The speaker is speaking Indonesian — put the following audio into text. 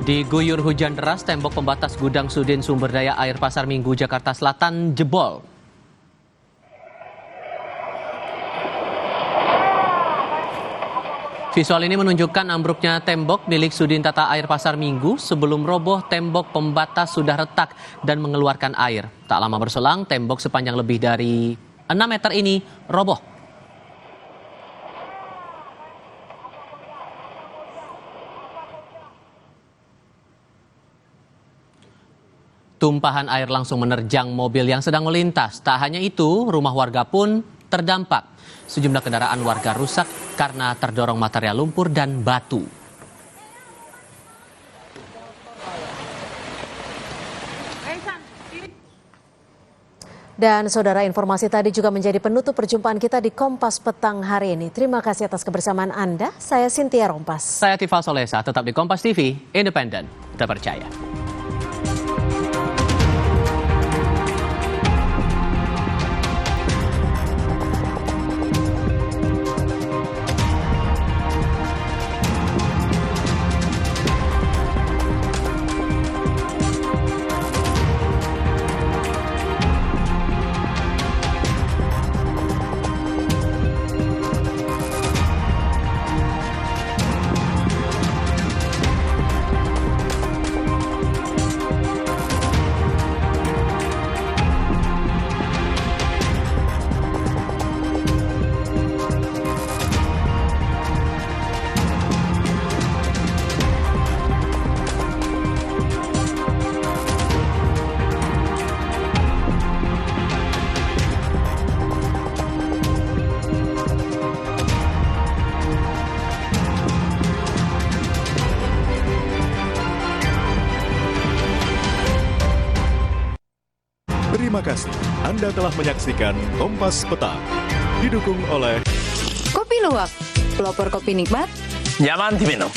Diguyur hujan deras, tembok pembatas gudang Sudin Sumber Daya Air Pasar Minggu, Jakarta Selatan jebol. Visual ini menunjukkan ambruknya tembok milik Sudin Tata Air Pasar Minggu. Sebelum roboh, tembok pembatas sudah retak dan mengeluarkan air. Tak lama berselang, tembok sepanjang lebih dari 6 meter ini roboh. Tumpahan air langsung menerjang mobil yang sedang melintas. Tak hanya itu, rumah warga pun terdampak. Sejumlah kendaraan warga rusak karena terdorong material lumpur dan batu. Dan saudara, informasi tadi juga menjadi penutup perjumpaan kita di Kompas Petang hari ini. Terima kasih atas kebersamaan Anda. Saya Cynthia Rompas. Saya Tifal Solesa, tetap di Kompas TV, independen, terpercaya. Terima kasih Anda telah menyaksikan Kompas Petang. Didukung oleh Kopi Luwak, pelopor kopi nikmat, nyaman diminum.